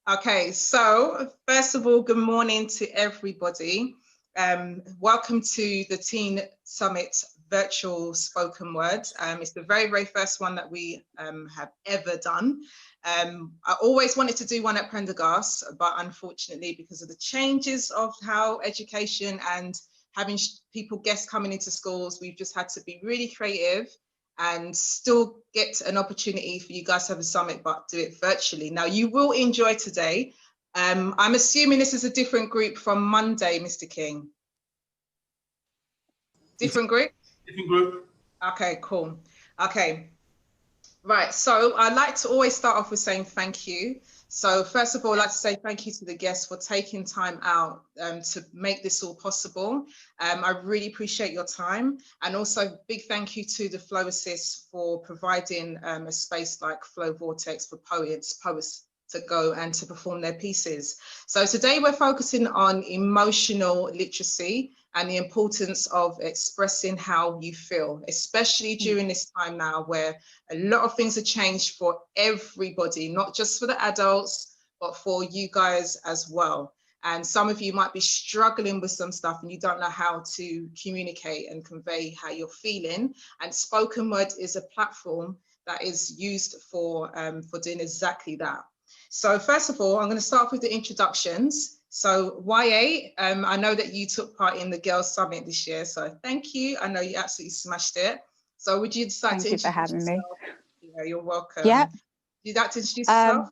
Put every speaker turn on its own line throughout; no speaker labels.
Okay, so first of all, good morning to everybody. Welcome to the Teen Summit virtual spoken word. It's the very first one that we have ever done. I always wanted to do one at Prendergast, but unfortunately, because of the changes of how education and having people guests coming into schools, we've just had to be really creative and still get an opportunity for you guys to have a summit, but do it virtually. Now, you will enjoy today. I'm assuming this is a different group from Monday, Mr. King. Different group?
Different group.
Okay, cool. Okay, right. So I'd like to always start off with saying thank you. So first of all, I'd like to say thank you to the guests for taking time out to make this all possible. I really appreciate your time. And also big thank you to the Flow Assist for providing a space like Flow Vortex for poets to go and to perform their pieces. So today we're focusing on emotional literacy and the importance of expressing how you feel, especially during this time now where a lot of things have changed for everybody, not just for the adults, but for you guys as well. And some of you might be struggling with some stuff and you don't know how to communicate and convey how you're feeling. And spoken word is a platform that is used for doing exactly that. So first of all, I'm going to start with the introductions. So YA, I know that you took part in the Girls Summit this year, so thank you. I know you absolutely smashed it. So would you decide to introduce yourself? Thank you for having me. Yeah, you're welcome.
Yeah.
You'd like to introduce yourself?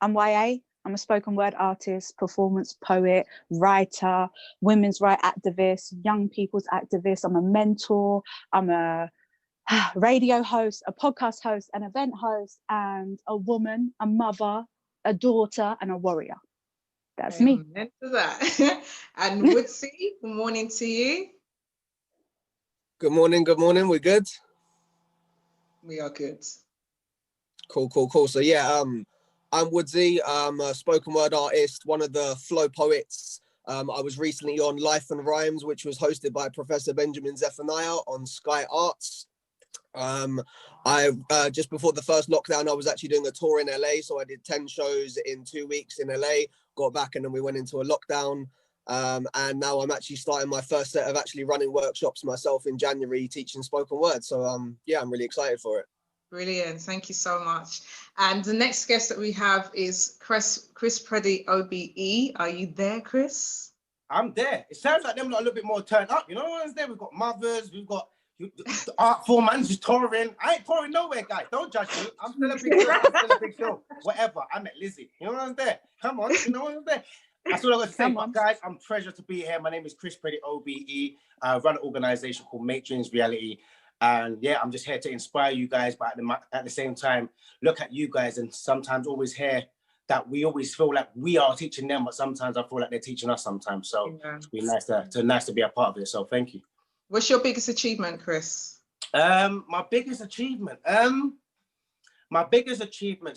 I'm YA. I'm a spoken word artist, performance poet, writer, women's rights activist, young people's activist. I'm a mentor. I'm a radio host, a podcast host, an event host, and a woman, a mother, a daughter, and a warrior. That's me.
Amen to that. And Woodzy, good morning to you.
Good morning. We're good?
We are good.
Cool. So yeah, I'm Woodzy. I'm a spoken word artist, one of the Flow poets. I was recently on Life and Rhymes, which was hosted by Professor Benjamin Zephaniah on Sky Arts. I just before the first lockdown, I was actually doing a tour in LA, so I did 10 shows in 2 weeks in LA, got back, and then we went into a lockdown, and now I'm actually starting my first set of actually running workshops myself in January, teaching spoken word. So yeah, I'm really excited for it.
Brilliant, thank you so much. And the next guest that we have is Chris Preddie OBE. Are you there, Chris?
I'm there. It sounds like them a little bit more turned up. You know what I'm there? We've got mothers, we've got the art form man who's touring. I ain't touring nowhere, guys. Don't judge me. I'm still a big show. Whatever. I met Lizzie. You know what I'm there? Come on. You know what I'm there? That's all I got to say. But guys, I'm pleasure to be here. My name is Chris Preddie OBE. I run an organization called Make Dreams Reality. And yeah, I'm just here to inspire you guys, but at the same time, look at you guys and sometimes always hear that we always feel like we are teaching them, but sometimes I feel like they're teaching us sometimes. So it's been nice to be a part of it. So thank you.
What's your biggest achievement, Chris?
My biggest achievement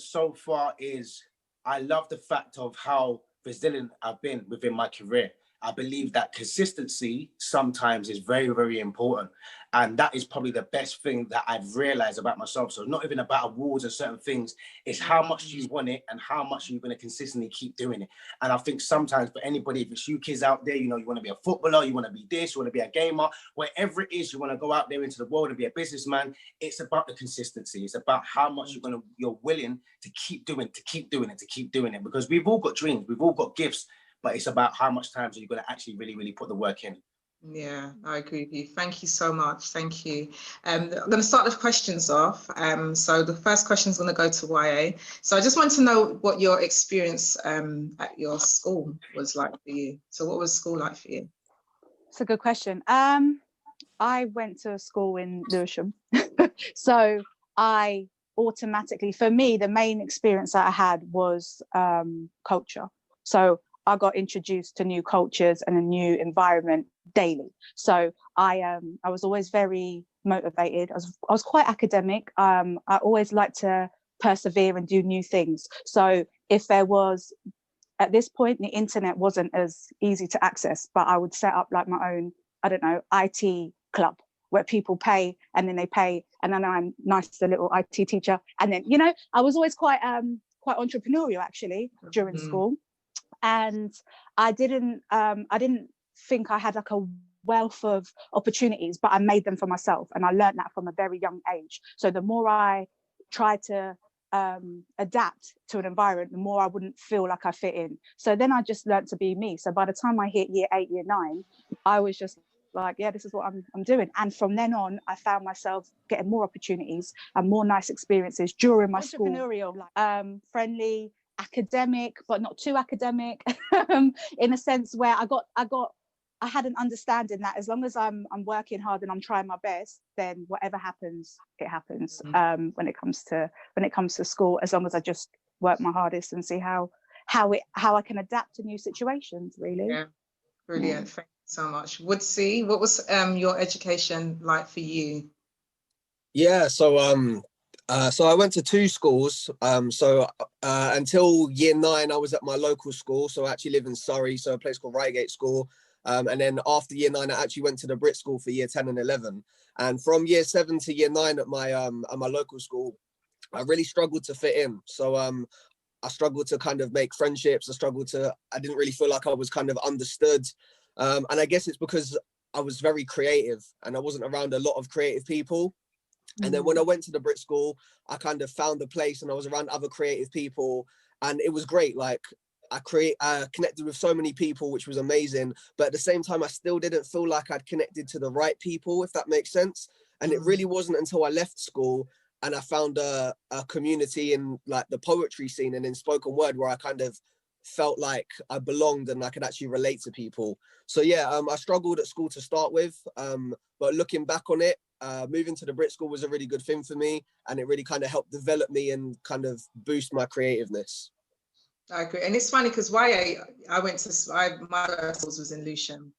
so far is I love the fact of how resilient I've been within my career. I believe that consistency sometimes is very important. And that is probably the best thing that I've realized about myself. So it's not even about awards and certain things. It's how much you want it and how much you're going to consistently keep doing it. And I think sometimes for anybody, if it's you kids out there, you know, you want to be a footballer, you want to be this, you want to be a gamer, whatever it is, you want to go out there into the world and be a businessman. It's about the consistency. It's about how much you're willing to keep doing it. Because we've all got dreams, we've all got gifts. But it's about how much time are you going to actually really put the work in.
Yeah, I agree with you. Thank you so much. Thank you. I'm going to start the questions off. So the first question is going to go to YA. So I just want to know what your experience at your school was like for you. So what was school like for you?
It's a good question. I went to school in Lewisham. So I automatically, for me, the main experience that I had was culture. So I got introduced to new cultures and a new environment daily. So I was always very motivated. I was quite academic. I always liked to persevere and do new things. So if there was, at this point, the internet wasn't as easy to access, but I would set up like my own, I don't know, IT club where people pay and then they pay. And then I'm nice to the little IT teacher. And then, you know, I was always quite quite entrepreneurial actually during school, and I didn't think I had like a wealth of opportunities, but I made them for myself, and I learned that from a very young age. So the more I tried to adapt to an environment, the more I wouldn't feel like I fit in. So then I just learned to be me. So by the time I hit year 8, year 9, I was just like, yeah, this is what I'm doing. And from then on, I found myself getting more opportunities and more nice experiences during my entrepreneurial, friendly, academic, but not too academic, in a sense where I had an understanding that as long as I'm working hard and I'm trying my best, then whatever happens, it happens. When it comes to school, as long as I just work my hardest and see how I can adapt to new situations, really.
Yeah, brilliant. Thank you so much. Woodzy, what was your education like for you?
Yeah, so I went to 2 schools. Until year 9, I was at my local school. So I actually live in Surrey, so a place called Reigate School. And then after year 9, I actually went to the Brit School for year 10 and 11. And from year 7 to year 9 at my local school, I really struggled to fit in. So I struggled to kind of make friendships. I didn't really feel like I was kind of understood. And I guess it's because I was very creative and I wasn't around a lot of creative people. And then when I went to the Brit School, I kind of found a place and I was around other creative people, and it was great. Like I connected with so many people, which was amazing. But at the same time, I still didn't feel like I'd connected to the right people, if that makes sense. And it really wasn't until I left school and I found a community in like the poetry scene and in spoken word where I kind of felt like I belonged and I could actually relate to people. So yeah, I struggled at school to start with, but looking back on it, moving to the Brit School was a really good thing for me, and it really kind of helped develop me and kind of boost my creativeness.
I agree, and it's funny because my first was in Lewisham,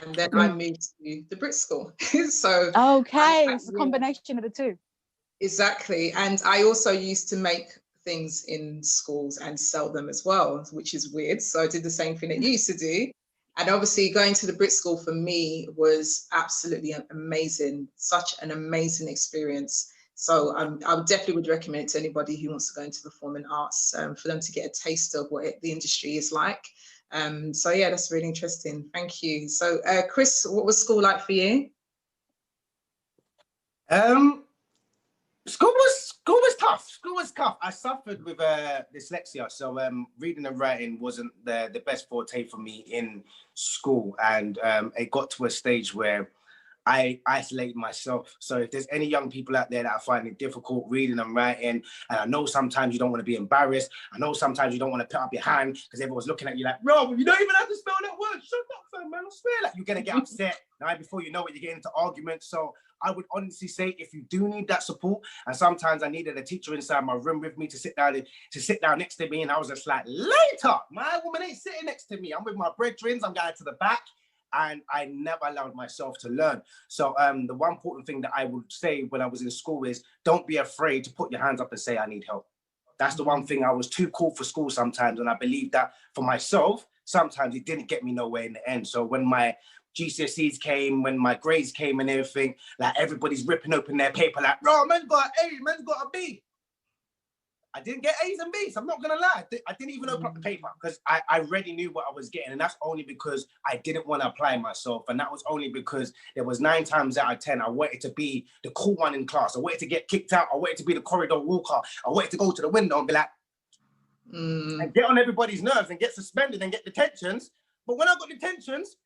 and then I moved to the Brit School. So
okay, it's a combination of the two.
Exactly, and I also used to make things in schools and sell them as well, which is weird. So I did the same thing that you used to do. And obviously going to the Brit School for me was absolutely amazing, such an amazing experience. So I definitely would recommend it to anybody who wants to go into the performing arts, for them to get a taste of what the industry is like. So yeah, that's really interesting. Thank you. So Chris, what was school like for you?
School was tough. School was tough. I suffered with dyslexia, so reading and writing wasn't the best forte for me in school, and it got to a stage where I isolate myself. So if there's any young people out there that are finding it difficult reading and writing, and I know sometimes you don't want to be embarrassed, I know sometimes you don't want to put up your hand because everyone's looking at you like, bro, you don't even have to spell that word. Shut up, fam, man. I swear, like you're gonna get upset. Now before you know it, you get into arguments. So I would honestly say, if you do need that support, and sometimes I needed a teacher inside my room with me to sit down next to me, and I was just like, later, my woman ain't sitting next to me. I'm with my brethren, I'm going to the back. And I never allowed myself to learn. So the one important thing that I would say when I was in school is don't be afraid to put your hands up and say, I need help. That's the one thing. I was too cool for school sometimes. And I believe that for myself, sometimes it didn't get me nowhere in the end. So when my GCSEs came, when my grades came and everything, like everybody's ripping open their paper like, bro, man's got an A, man's got a B. I didn't get A's and B's. I'm not going to lie. I didn't even open up the paper because I already knew what I was getting. And that's only because I didn't want to apply myself. And that was only because there was 9 times out of 10, I wanted to be the cool one in class. I wanted to get kicked out. I wanted to be the corridor walker. I wanted to go to the window and be like, and get on everybody's nerves and get suspended and get detentions. But when I got detentions,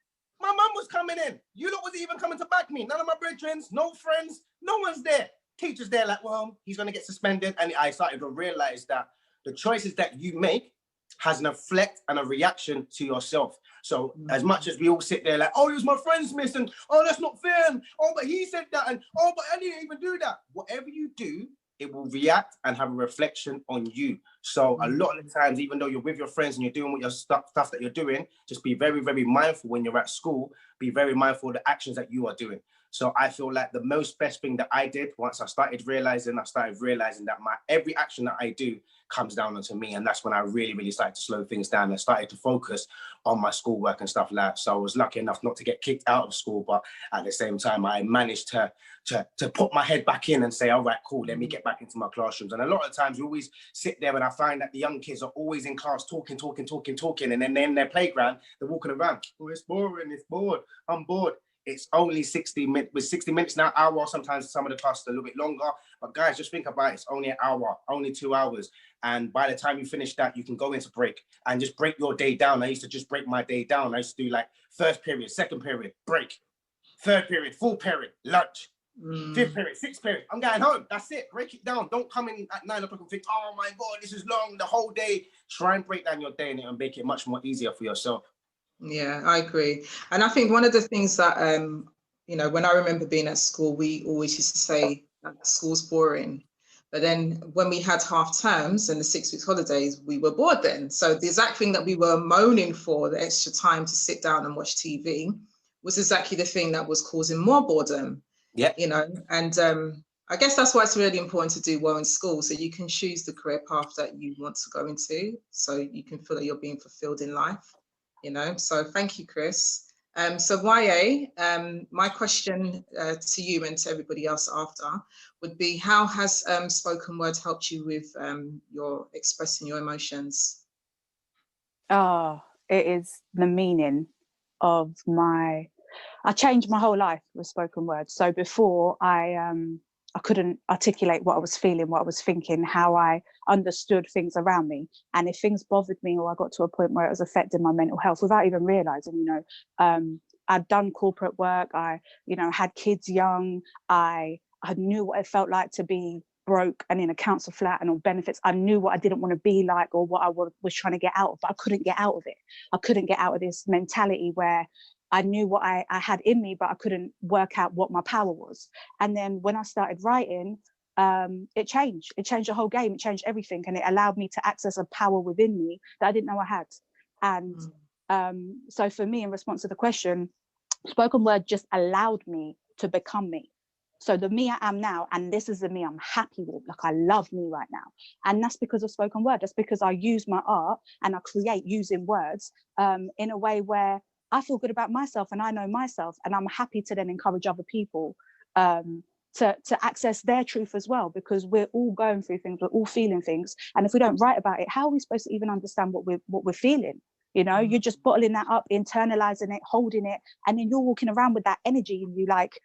my mum was coming in. You lot wasn't even coming to back me. None of my brethren, no friends, no one's there. Teachers there like, well, he's going to get suspended. And I started to realize that the choices that you make has an effect and a reaction to yourself. So as much as we all sit there like, oh, it was my friend's miss, and oh, that's not fair, and oh, but he said that, and oh, but I didn't even do that. Whatever you do, it will react and have a reflection on you. So a lot of the times, even though you're with your friends and you're doing what your stuff that you're doing, just be very, very mindful when you're at school. Be very mindful of the actions that you are doing. So I feel like the most best thing that I did once I started realizing that my every action that I do comes down onto me. And that's when I really, really started to slow things down and started to focus on my schoolwork and stuff like that. So I was lucky enough not to get kicked out of school, but at the same time, I managed to put my head back in and say, all right, cool, let me get back into my classrooms. And a lot of times we always sit there and I find that the young kids are always in class talking, and then they're in their playground, they're walking around. Oh, it's boring, it's bored, I'm bored. It's only 60 minutes, with 60 minutes now, hour, sometimes some of the classes are a little bit longer. But guys, just think about it, it's only an hour, only 2 hours. And by the time you finish that, you can go into break and just break your day down. I used to just break my day down. I used to do like first period, second period, break, third period, full period, lunch. Fifth period, sixth period, I'm going home. That's it. Break it down. Don't come in at 9 o'clock and think, oh my God, this is long, the whole day. Try and break down your day and make it much more easier for yourself.
Yeah, I agree. And I think one of the things that, you know, when I remember being at school, we always used to say that school's boring. But then when we had half terms and the 6 weeks holidays, we were bored then. So the exact thing that we were moaning for, the extra time to sit down and watch TV, was exactly the thing that was causing more boredom.
Yeah,
you know, and I guess that's why it's really important to do well in school, so you can choose the career path that you want to go into, so you can feel that you're being fulfilled in life, you know. So thank you, Chris. So YA, my question to you and to everybody else after would be, how has spoken word helped you with your expressing your emotions?
Oh, it is the meaning of I changed my whole life with spoken word. So before I couldn't articulate what I was feeling, what I was thinking, how I understood things around me. And if things bothered me, or I got to a point where it was affecting my mental health without even realizing, you know, I'd done corporate work. I, you know, had kids young. I knew what it felt like to be broke and in a council flat and on benefits. I knew what I didn't want to be like, or what I was trying to get out of, but I couldn't get out of it. I couldn't get out of this mentality where I knew what I had in me, but I couldn't work out what my power was. And then when I started writing, it changed. It changed the whole game. It changed everything. And it allowed me to access a power within me that I didn't know I had. And so for me, in response to the question, spoken word just allowed me to become me. So the me I am now, and this is the me I'm happy with, like I love me right now. And that's because of spoken word. That's because I use my art and I create using words in a way where I feel good about myself and I know myself, and I'm happy to then encourage other people to access their truth as well, because we're all going through things, we're all feeling things. And if we don't write about it, how are we supposed to even understand what we're feeling? You know, you're just bottling that up, internalizing it, holding it, and then you're walking around with that energy and you like,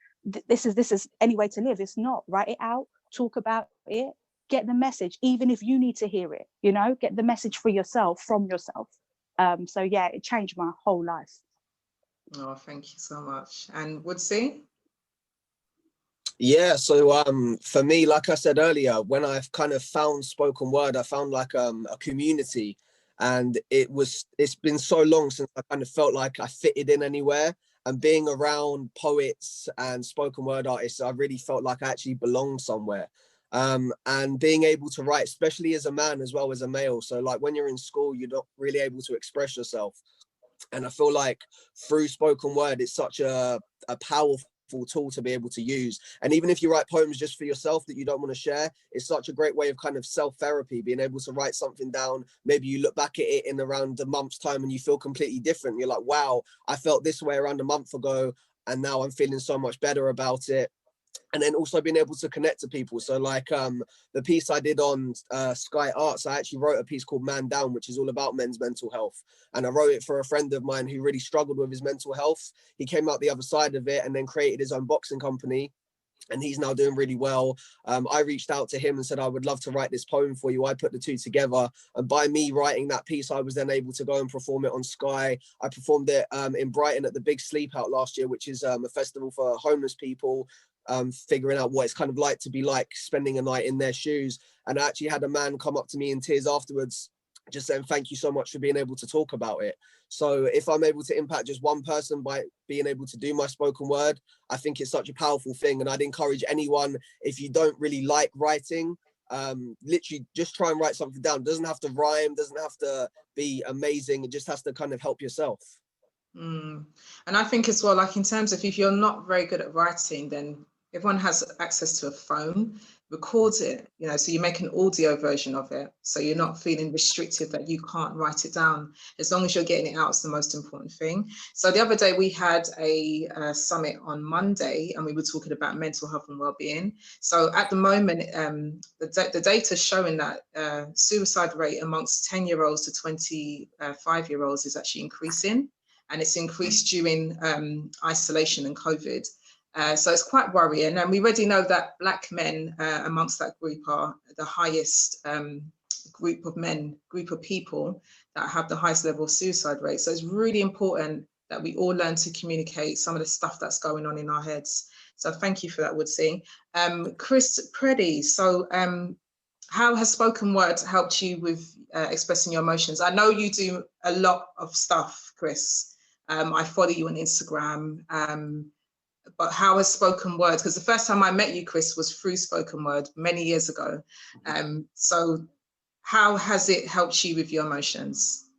this is any way to live. It's not. Write it out, talk about it, get the message, even if you need to hear it, you know, get the message for yourself, from yourself. So yeah, it changed my whole life.
Oh, thank you so much. And Woodzy?
Yeah, so for me, like I said earlier, when I've kind of found spoken word, I found like a community, and it's been so long since I kind of felt like I fitted in anywhere. And being around poets and spoken word artists, I really felt like I actually belonged somewhere. And being able to write, especially as a man as well as a male. So like when you're in school, you're not really able to express yourself. And I feel like through spoken word, it's such a powerful tool to be able to use. And even if you write poems just for yourself that you don't want to share, it's such a great way of kind of self-therapy, being able to write something down. Maybe you look back at it in around a month's time and you feel completely different. You're like, wow, I felt this way around a month ago and now I'm feeling so much better about it. And then also being able to connect to people. So like the piece I did on Sky Arts, I actually wrote a piece called Man Down, which is all about men's mental health. And I wrote it for a friend of mine who really struggled with his mental health. He came out the other side of it and then created his own boxing company. And he's now doing really well. I reached out to him and said, I would love to write this poem for you. I put the two together. And by me writing that piece, I was then able to go and perform it on Sky. I performed it in Brighton at the Big Sleep Out last year, which is a festival for homeless people, figuring out what it's kind of like to be like spending a night in their shoes. And I actually had a man come up to me in tears afterwards, just saying, thank you so much for being able to talk about it. So if I'm able to impact just one person by being able to do my spoken word, I think it's such a powerful thing. And I'd encourage anyone, if you don't really like writing, literally just try and write something down. It doesn't have to rhyme, doesn't have to be amazing. It just has to kind of help yourself.
And I think as well, like in terms of if you're not very good at writing, then everyone has access to a phone. records it, you know, so you make an audio version of it, so you're not feeling restricted that you can't write it down. As long as you're getting it out, it's the most important thing. So the other day we had a summit on Monday, and we were talking about mental health and well-being. So at the moment, the data showing that suicide rate amongst 10-year-olds to 25-year-olds is actually increasing, and it's increased during isolation and COVID. So it's quite worrying, and we already know that Black men amongst that group are the highest group of people that have the highest level of suicide rate. So it's really important that we all learn to communicate some of the stuff that's going on in our heads. So thank you for that, Woodzy. Chris Preddie, so how has spoken word helped you with expressing your emotions? I know you do a lot of stuff, Chris. I follow you on Instagram. But how has spoken word, because the first time I met you, Chris, was through spoken word many years ago. So how has it helped you with your emotions?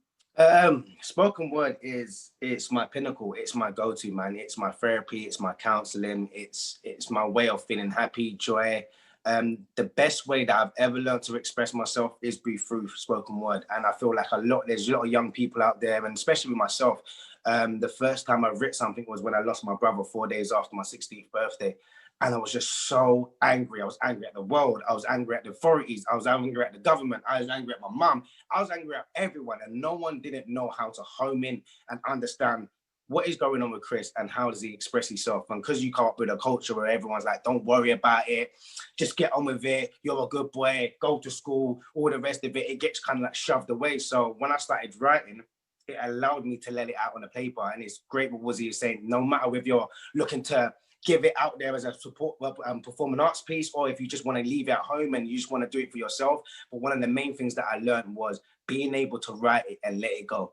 Spoken word it's my pinnacle. It's my go-to, man. It's my therapy. It's my counseling. It's my way of feeling happy, joy. The best way that I've ever learned to express myself is through spoken word. And I feel like there's a lot of young people out there, and especially with myself. The first time I wrote something was when I lost my brother 4 days after my 16th birthday. And I was just so angry. I was angry at the world. I was angry at the authorities. I was angry at the government. I was angry at my mum. I was angry at everyone. And no one didn't know how to home in and understand what is going on with Chris and how does he express himself. And because you come up with a culture where everyone's like, don't worry about it, just get on with it, you're a good boy, go to school, all the rest of it, it gets kind of like shoved away. So when I started writing, it allowed me to let it out on the paper. And it's great what Woodzy is saying, no matter if you're looking to give it out there as a support performing arts piece, or if you just want to leave it at home and you just want to do it for yourself. But one of the main things that I learned was being able to write it and let it go.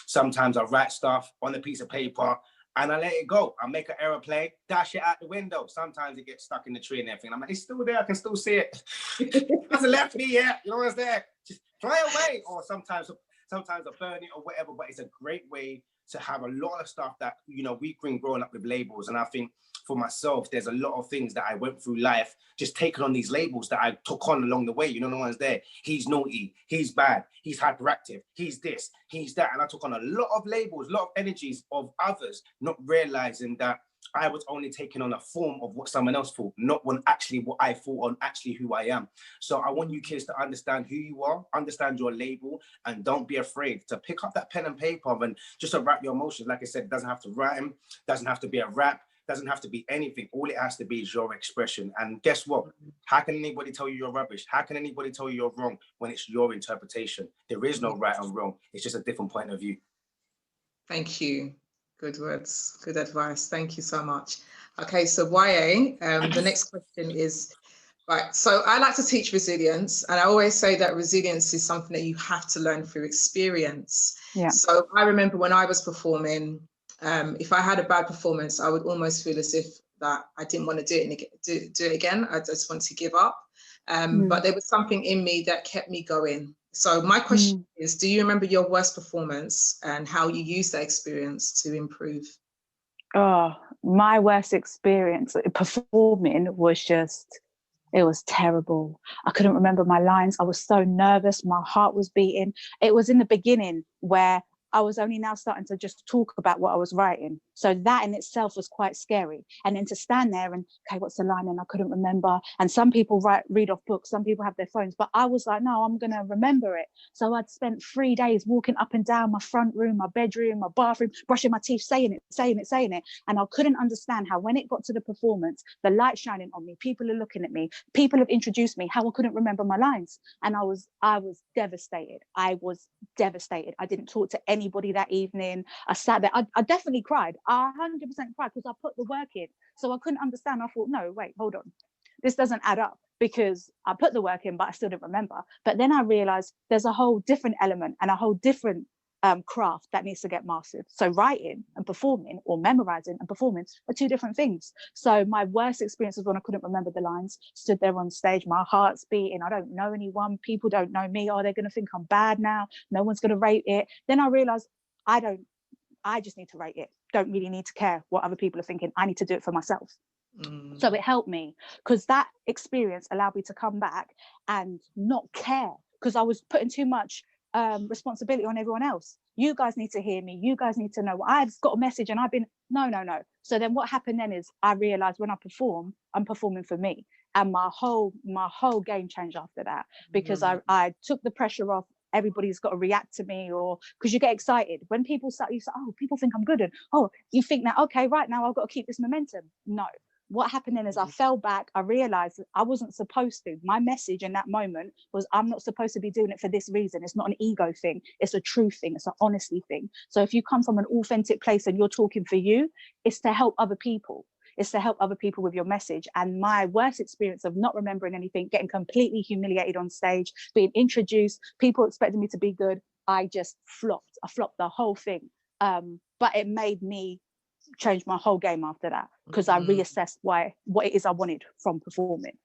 Sometimes I write stuff on a piece of paper and I let it go. I make an aeroplane, dash it out the window. Sometimes it gets stuck in the tree and everything. I'm like, it's still there, I can still see it. It hasn't left me yet, you know what's there? Just fly away. Or sometimes I burn it or whatever, but it's a great way to have a lot of stuff that, you know, we've been growing up with labels. And I think for myself, there's a lot of things that I went through life, just taking on these labels that I took on along the way. You know, no one's there. He's naughty, he's bad, he's hyperactive, he's this, he's that. And I took on a lot of labels, a lot of energies of others, not realizing that I was only taking on a form of what someone else thought, not what I thought on actually who I am. So I want you kids to understand who you are, understand your label, and don't be afraid to pick up that pen and paper and just to write your emotions. Like I said, it doesn't have to rhyme, doesn't have to be a rap, doesn't have to be anything. All it has to be is your expression. And guess what? How can anybody tell you you're rubbish? How can anybody tell you you're wrong when it's your interpretation? There is no right and wrong. It's just a different point of view.
Thank you. Good words, good advice. Thank you so much. Okay, so YA, the next question is, right, so I like to teach resilience, and I always say that resilience is something that you have to learn through experience. Yeah. So I remember when I was performing, if I had a bad performance, I would almost feel as if that I didn't want to do it again. I just want to give up. But there was something in me that kept me going. So my question is, do you remember your worst performance and how you used that experience to improve?
Oh, my worst experience performing was it was terrible. I couldn't remember my lines. I was so nervous. My heart was beating. It was in the beginning where I was only now starting to just talk about what I was writing. So that in itself was quite scary. And then to stand there and, okay, what's the line? And I couldn't remember. And some people read off books, some people have their phones, but I was like, no, I'm going to remember it. So I'd spent 3 days walking up and down my front room, my bedroom, my bathroom, brushing my teeth, saying it. And I couldn't understand how when it got to the performance, the light shining on me, people are looking at me, people have introduced me, how I couldn't remember my lines. And I was devastated. I was devastated. I didn't talk to anybody that evening. I sat there. I definitely cried. I 100% cried because I put the work in. So I couldn't understand. I thought, no, wait, hold on. This doesn't add up because I put the work in, but I still didn't remember. But then I realized there's a whole different element and a whole different craft that needs to get mastered. So writing and performing, or memorizing and performing, are two different things. So my worst experience was when I couldn't remember the lines, stood there on stage, my heart's beating, I don't know anyone, people don't know me, oh, they're going to think I'm bad now, no one's going to rate it. Then I realized I just need to rate it. Don't really need to care what other people are thinking. I need to do it for myself. So it helped me, because that experience allowed me to come back and not care, because I was putting too much responsibility on everyone else. You guys need to hear me. You guys need to know. I've got a message and I've been, no. So then what happened then is I realized when I perform, I'm performing for me. And my whole game changed after that, because I took the pressure off. Everybody's got to react to me, or because you get excited when people start, you say, oh, people think I'm good, and oh, you think that, okay, right now I've got to keep this momentum. No, what happened then is I fell back. I realized I wasn't supposed to. My message in that moment was, I'm not supposed to be doing it for this reason. It's not an ego thing. It's a truth thing. It's an honesty thing. So if you come from an authentic place and you're talking for you, it's to help other people. It's to help other people with your message. And my worst experience of not remembering anything, getting completely humiliated on stage, being introduced, people expecting me to be good, I just flopped. I flopped the whole thing. But it made me change my whole game after that, because I reassessed what it is I wanted from performing.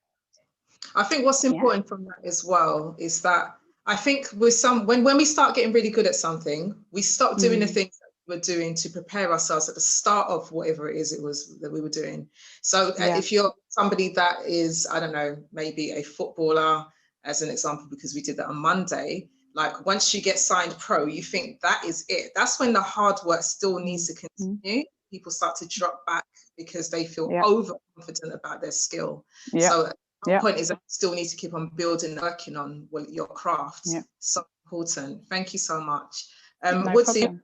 I think what's important from that as well is that I think with when we start getting really good at something, we stop doing the things that we're doing to prepare ourselves at the start of whatever it is it was that we were doing. So if you're somebody that is, I don't know, maybe a footballer, as an example, because we did that on Monday, like once you get signed pro, you think that is it. That's when the hard work still needs to continue. People start to drop back because they feel overconfident about their skill. So the point is that you still need to keep on building, working on your craft. So important. Thank you so much. Woodzy,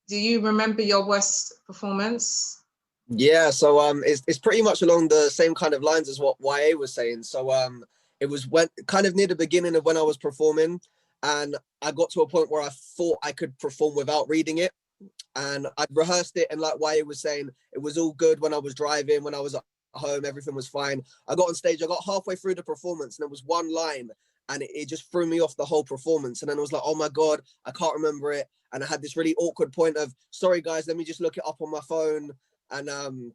do you remember your worst performance?
Yeah, so it's pretty much along the same kind of lines as what YA was saying. So it was kind of near the beginning of when I was performing, and I got to a point where I thought I could perform without reading it. And I'd rehearsed it, and like YA was saying, it was all good when I was driving, when I was at home, everything was fine. I got on stage, I got halfway through the performance, and there was one line, and it just threw me off the whole performance. And then I was like, oh my God, I can't remember it. And I had this really awkward point of, sorry guys, let me just look it up on my phone. And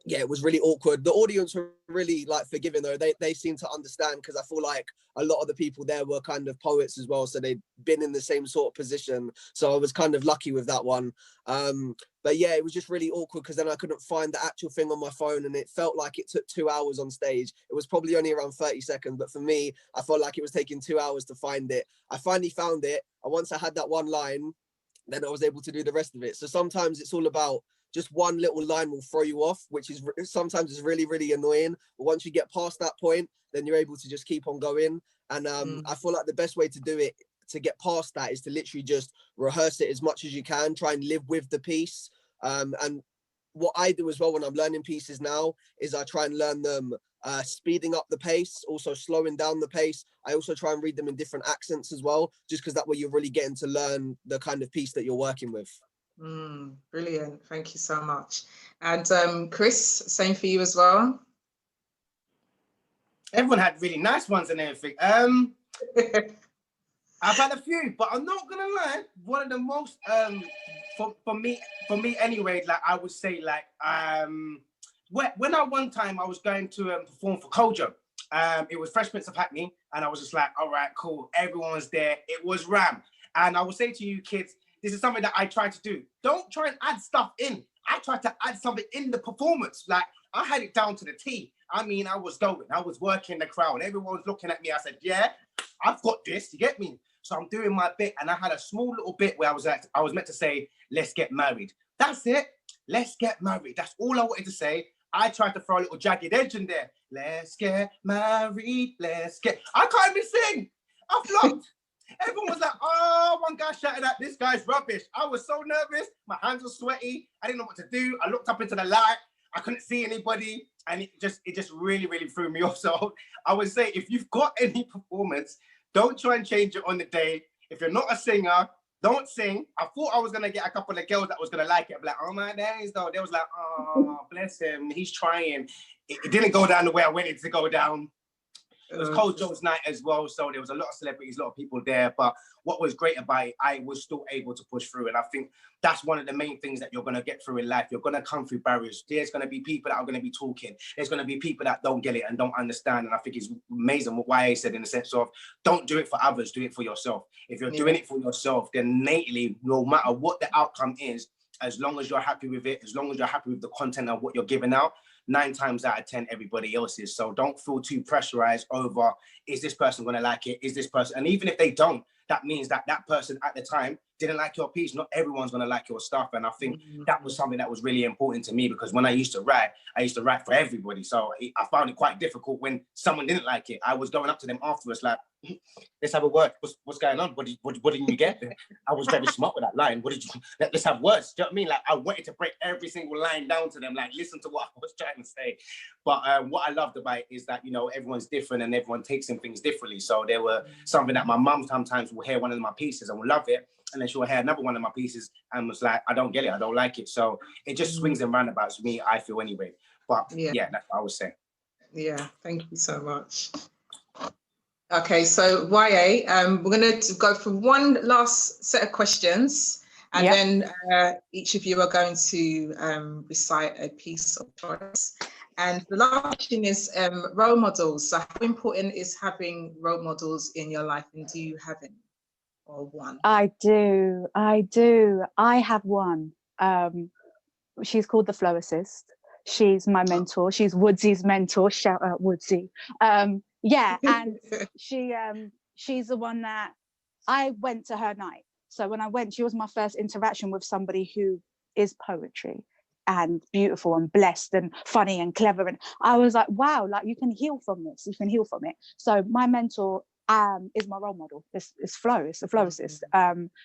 yeah, it was really awkward. The audience were really like forgiving though. They seemed to understand, because I feel like a lot of the people there were kind of poets as well, so they'd been in the same sort of position. So I was kind of lucky with that one. But yeah, it was just really awkward, because then I couldn't find the actual thing on my phone, and it felt like it took 2 hours on stage. It was probably only around 30 seconds, but for me, I felt like it was taking 2 hours to find it. I finally found it, and once I had that one line, then I was able to do the rest of it. So sometimes it's all about just one little line will throw you off, which is sometimes is really, really annoying. But once you get past that point, then you're able to just keep on going. And I feel like the best way to do it, to get past that, is to literally just rehearse it as much as you can, try and live with the piece. And what I do as well when I'm learning pieces now is I try and learn them speeding up the pace, also slowing down the pace. I also try and read them in different accents as well, just because that way you're really getting to learn the kind of piece that you're working with.
Brilliant. Thank you so much. And Chris, same for you as well.
Everyone had really nice ones and everything. I've had a few, but I'm not gonna lie. One of the most for me anyway, like I would say, like when one time I was going to perform for Kojo. It was Fresh Prince of Hackney, and I was just like, all right, cool, everyone's there. It was Ram, and I will say to you kids, this is something that I try to do. Don't try and add stuff in. I tried to add something in the performance. Like, I had it down to the T. I mean, I was working the crowd. Everyone was looking at me. I said, yeah, I've got this, you get me? So I'm doing my bit, and I had a small little bit where I was meant to say, let's get married. That's it. Let's get married. That's all I wanted to say. I tried to throw a little jagged edge in there. Let's get married. I can't even sing. I flopped. Everyone was like, oh, one guy shouted out, this guy's rubbish. I was so nervous. My hands were sweaty. I didn't know what to do. I looked up into the light. I couldn't see anybody. And it just really, really threw me off. So I would say, if you've got any performance, don't try and change it on the day. If you're not a singer, don't sing. I thought I was going to get a couple of girls that was going to like it. I'm like, oh my days, though. They was like, oh, bless him. He's trying. It didn't go down the way I wanted it to go down. It was Kojo's night as well, so there was a lot of celebrities, a lot of people there. But what was great about it, I was still able to push through. And I think that's one of the main things that you're going to get through in life. You're going to come through barriers. There's going to be people that are going to be talking. There's going to be people that don't get it and don't understand. And I think it's amazing what YA said, in the sense of, don't do it for others, do it for yourself. If you're doing it for yourself, then innately, no matter what the outcome is, as long as you're happy with it, as long as you're happy with the content of what you're giving out, 9 times out of 10, everybody else is. So don't feel too pressurized over, is this person going to like it? Is this person? And even if they don't, that means that that person at the time didn't like your piece. Not everyone's going to like your stuff. And I think that was something that was really important to me, because when I used to write for everybody. So I found it quite difficult when someone didn't like it. I was going up to them afterwards like, let's have a word. What's going on? What didn't you get? I was very smart with that line. Let's have words. Do you know what I mean? Like, I wanted to break every single line down to them. Like, listen to what I was trying to say. But what I loved about it is that, you know, everyone's different and everyone takes in things differently. So there were something that my mum sometimes will hear one of my pieces and will love it. And then she'll hear another one of my pieces and was like, I don't get it. I don't like it. So it just swings and roundabouts for me, I feel anyway. But yeah, that's what I would say.
Yeah, thank you so much. Okay, so YA, we're going to go for one last set of questions, and then each of you are going to recite a piece of choice. And the last question is role models. So how important is having role models in your life, and do you have any or one?
I do. I have one. She's called the Flow Assist. She's my mentor. She's Woodzy's mentor. Shout out Woodzy. Yeah, and she's the one that I went to her night. So when I went, she was my first interaction with somebody who is poetry and beautiful and blessed and funny and clever. And I was like, wow, like you can heal from this. You can heal from it. So my mentor is my role model. It's Flow. It's the Flow Assist.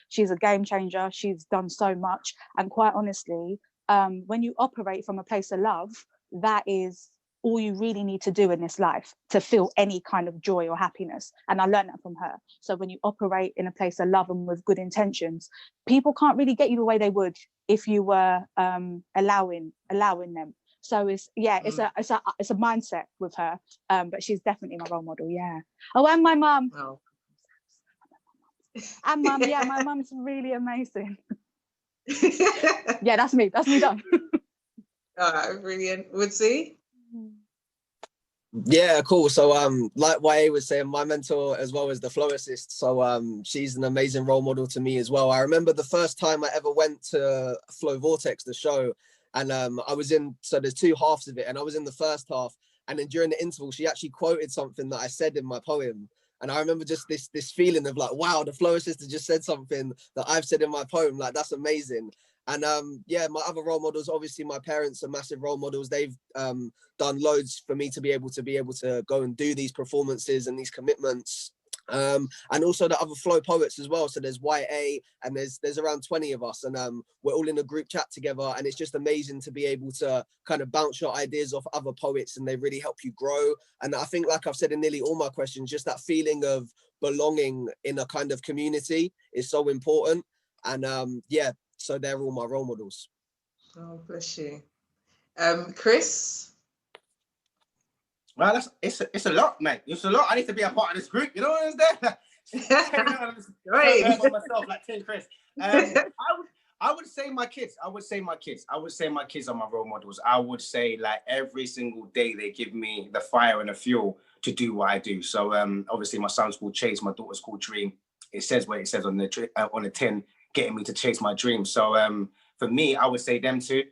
She's a game changer. She's done so much. And quite honestly, when you operate from a place of love, that is all you really need to do in this life to feel any kind of joy or happiness. And I learned that from her. So when you operate in a place of love and with good intentions, people can't really get you the way they would if you were allowing them. So it's a mindset with her. But she's definitely my role model. Yeah. Oh, and my mum.
Oh.
And mum, yeah, my mum's really amazing. Yeah, that's me done.
All right, brilliant. Woodzy?
Yeah, cool. So like YA was saying, my mentor as well as the Flow Assist. So she's an amazing role model to me as well. I remember the first time I ever went to Flow Vortex, the show, and I was in, so there's 2 halves of it, and I was in the first half, and then during the interval she actually quoted something that I said in my poem. And I remember just this feeling of like, wow, the Flow Assist just said something that I've said in my poem. Like, that's amazing. And yeah, my other role models, obviously my parents are massive role models. They've done loads for me to be able to go and do these performances and these commitments. And also the other Flow poets as well. So there's YA and there's around 20 of us, and we're all in a group chat together, and it's just amazing to be able to kind of bounce your ideas off other poets, and they really help you grow. And I think, like I've said in nearly all my questions, just that feeling of belonging in a kind of community is so important. And yeah, so they're all my role models.
Oh, bless you. Chris?
Well, it's a lot, mate. It's a lot. I need to be a part of this group. You know what I'm saying?
Right.
Myself, like Tim Chris. I would say my kids. I would say my kids are my role models. I would say, like, every single day they give me the fire and the fuel to do what I do. So obviously my son's called Chase, my daughter's called Dream. It says what it says on the tin, getting me to chase my dreams. So for me, I would say them two.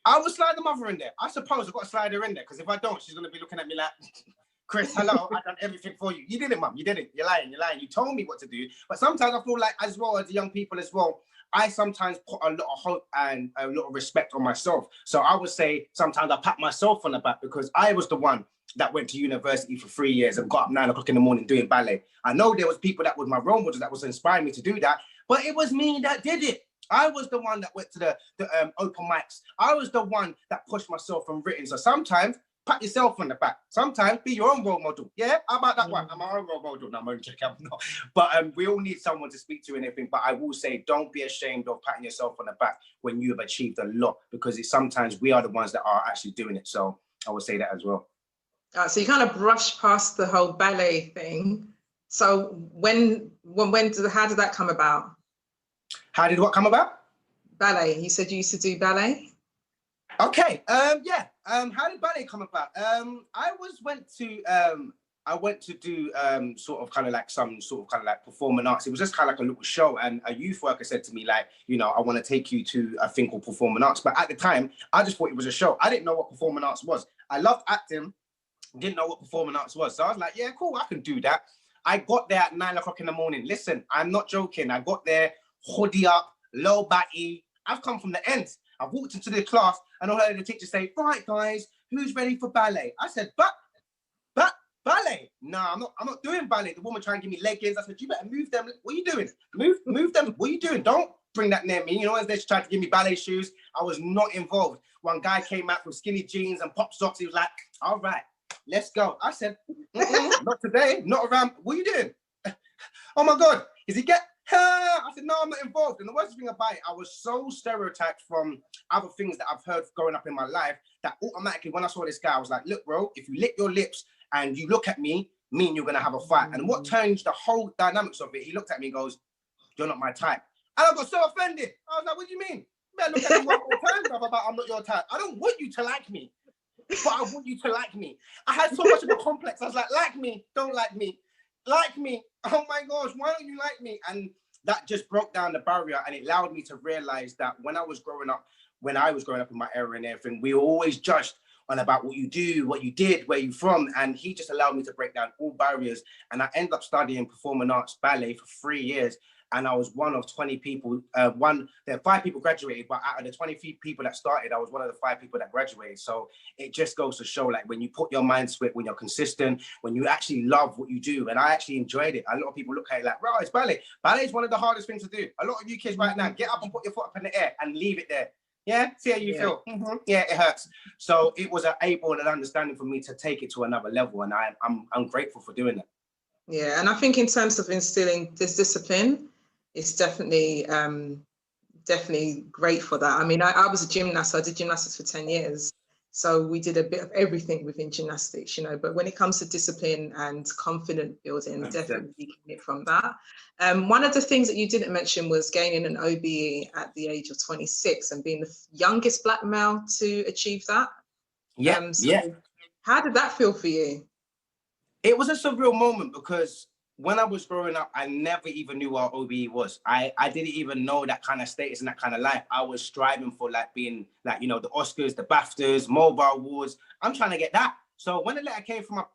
I would slide the mother in there. I suppose I've got to slide her in there, because if I don't, she's going to be looking at me like, Chris, hello, I've done everything for you. You did it, mum. You did it. You're lying. You told me what to do. But sometimes I feel like, as well as the young people as well, I sometimes put a lot of hope and a lot of respect on myself. So I would say sometimes I pat myself on the back, because I was the one that went to university for 3 years and got up 9 o'clock in the morning doing ballet. I know there was people that was my role models that was inspiring me to do that, but it was me that did it. I was the one that went to the open mics. I was the one that pushed myself and written. So sometimes pat yourself on the back. Sometimes be your own role model. Yeah, how about that one? I'm my own role model. No, I'm only joking. I'm not. But we all need someone to speak to and everything. But I will say, don't be ashamed of patting yourself on the back when you have achieved a lot, because it's sometimes we are the ones that are actually doing it. So I would say that as well.
So you kind of brushed past the whole ballet thing. So how did that come about?
How did what come about?
Ballet. You said you used to do ballet?
Okay. Yeah. How did ballet come about? I went to I went to do sort of kind of like some sort of kind of like performing arts. It was just kind of like a little show, and a youth worker said to me like, you know, I want to take you to a thing called performing arts. But at the time, I just thought it was a show. I didn't know what performing arts was. I loved acting, didn't know what performing arts was. So I was like, yeah, cool, I can do that. I got there at 9 o'clock in the morning. Listen, I'm not joking. I got there, hoodie up, low batty. I've come from the ends. I walked into the class and I heard the teacher say, right, guys, who's ready for ballet? I said, ballet? No, I'm not doing ballet. The woman trying to give me leggings. I said, you better move them. What are you doing? Move them. What are you doing? Don't bring that near me. You know, as they tried to give me ballet shoes, I was not involved. One guy came out with skinny jeans and pop socks. He was like, all right, let's go. I said, not today, not around. What are you doing? Oh my God, is he get? I said, no, I'm not involved. And the worst thing about it, I was so stereotyped from other things that I've heard growing up in my life that automatically when I saw this guy, I was like, look, bro, if you lick your lips and you look at me and you're going to have a fight. And what changed the whole dynamics of it, he looked at me and goes, you're not my type. And I got so offended. I was like, what do you mean? You better look at me one more time about I'm not your type. I don't want you to like me, but I want you to like me. I had so much of a complex. I was like me, don't like me. Like me. Oh my gosh, why don't you like me? And that just broke down the barrier, and it allowed me to realize that when I was growing up in my era and everything, we were always judged on about what you do, what you did, where you're from. And he just allowed me to break down all barriers. And I ended up studying performing arts ballet for 3 years. And I was one of 20 people. There are 5 people graduated, but out of the 20 people that started, I was one of the 5 people that graduated. So it just goes to show, like, when you put your mind to it, when you're consistent, when you actually love what you do, and I actually enjoyed it. A lot of people look at it like, bro, it's ballet. Ballet is one of the hardest things to do. A lot of you kids right now, get up and put your foot up in the air and leave it there. Yeah, see how you feel. Yeah, it hurts. So it was able and an understanding for me to take it to another level, and I'm grateful for doing that.
Yeah, and I think in terms of instilling this discipline, it's definitely great for that. I mean, I was a gymnast. So I did gymnastics for 10 years. So we did a bit of everything within gymnastics, you know, but when it comes to discipline and confidence building, definitely getting it from that. One of the things that you didn't mention was gaining an OBE at the age of 26 and being the youngest Black male to achieve that.
Yeah,
How did that feel for you?
It was a surreal moment because when I was growing up, I never even knew what OBE was. I didn't even know that kind of status and that kind of life. I was striving for like being like, you know, the Oscars, the BAFTAs, Mobile Awards. I'm trying to get that. So when the letter came from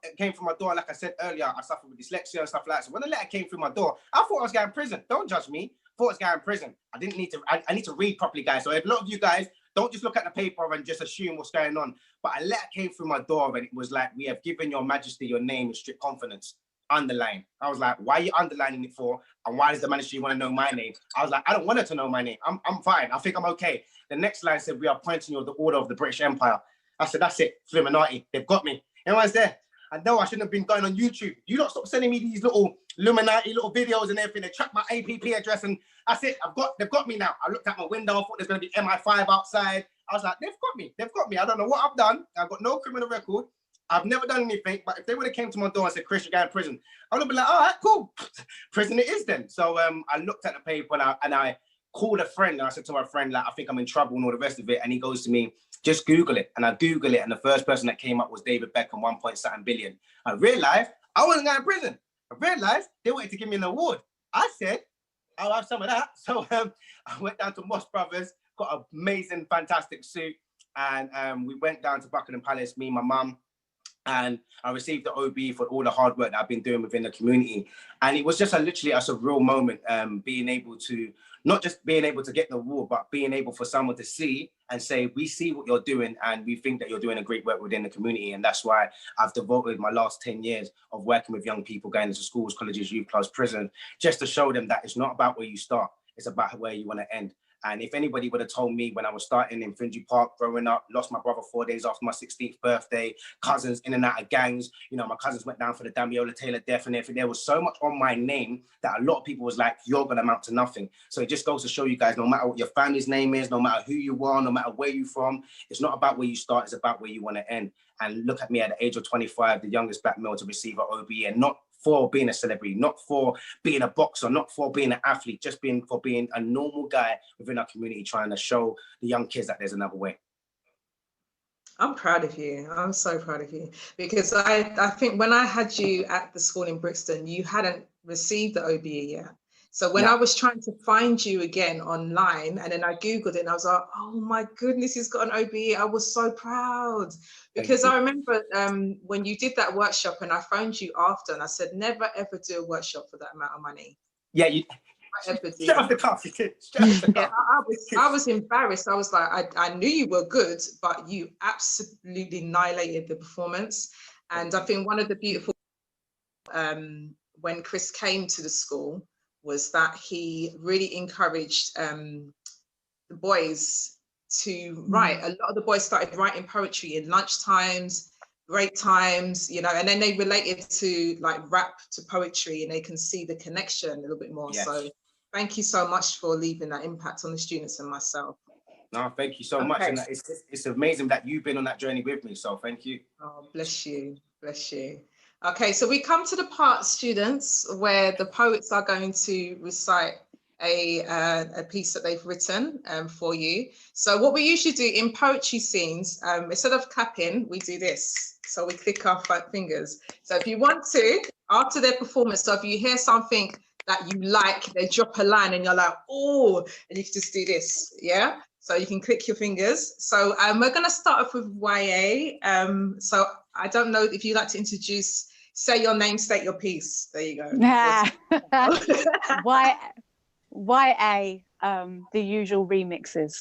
my door, like I said earlier, I suffer with dyslexia and stuff like that. So when the letter came through my door, I thought I was going to prison. Don't judge me. I thought I was going to prison. I didn't need to. I need to read properly, guys. So if a lot of you guys don't just look at the paper and just assume what's going on. But a letter came through my door and it was like, we have given your majesty your name in strict confidence. Underline. I was like, why are you underlining it for? And why does the majesty want to know my name? I was like, I don't want her to know my name. I'm fine. I think I'm okay. The next line said, we are appointing you the order of the British Empire. I said, that's it. Illuminati. They've got me. Everyone's there. I know I shouldn't have been going on YouTube. You don't stop sending me these little Illuminati little videos and everything. They track my APP address and I said, they've got me now. I looked out my window. I thought there's going to be MI5 outside. I was like, they've got me. They've got me. I don't know what I've done. I've got no criminal record. I've never done anything, but if they would have came to my door and said, Chris, you're going to prison, I would have been like, all right, cool. Prison it is then. So I looked at the paper and I called a friend and I said to my friend, like, I think I'm in trouble and all the rest of it. And he goes to me, just Google it. And I Google it. And the first person that came up was David Beckham, 1.7 billion. I realized I wasn't going to prison. I realized they wanted to give me an award. I said, I'll have some of that. So I went down to Moss Brothers, got an amazing, fantastic suit. And we went down to Buckingham Palace, me and my mum. And I received the OBE for all the hard work that I've been doing within the community. And it was just literally a surreal moment, being able to, not just being able to get the award, but being able for someone to see and say, we see what you're doing and we think that you're doing a great work within the community. And that's why I've devoted my last 10 years of working with young people, going into schools, colleges, youth clubs, prison, just to show them that it's not about where you start, it's about where you want to end. And if anybody would have told me when I was starting in Finchley Park, growing up, lost my brother 4 days after my 16th birthday, cousins in and out of gangs, you know, my cousins went down for the Damiola Taylor death and everything. There was so much on my name that a lot of people was like, you're going to amount to nothing. So it just goes to show you guys, no matter what your family's name is, no matter who you are, no matter where you're from, it's not about where you start, it's about where you want to end. And look at me at the age of 25, the youngest Black male to receive an OBE, and not for being a celebrity, not for being a boxer, not for being an athlete, just for being a normal guy within our community, trying to show the young kids that there's another way.
I'm proud of you. I'm so proud of you, because I think when I had you at the school in Brixton, you hadn't received the OBE yet. So when
Yeah.
I was trying to find you again online, and then I Googled it, and I was like, oh my goodness, he's got an OBE. I was so proud, because I remember when you did that workshop, and I phoned you after, and I said, never ever do a workshop for that amount of money.
Yeah, you straight off the cuff.
Yeah, I was embarrassed. I was like, I knew you were good, but you absolutely annihilated the performance. And I think one of the beautiful when Chris came to the school was that he really encouraged the boys to write. A lot of the boys started writing poetry in lunch times, break times, you know, and then they related to like rap to poetry, and they can see the connection a little bit more.
Yes.
So thank you so much for leaving that impact on the students and myself.
No, thank you so much. And it's amazing that you've been on that journey with me. So thank you.
Oh, bless you. Bless you. Okay, so we come to the part, students, where the poets are going to recite a piece that they've written for you. So what we usually do in poetry scenes, instead of clapping, we do this. So we click our fingers. So if you want to, after their performance, so if you hear something that you like, they drop a line and you're like, oh, and you can just do this, yeah? So you can click your fingers. So we're going to start off with YA. So I don't know if you'd like to introduce, say your name, state your piece. There you go.
YA, the usual remixes.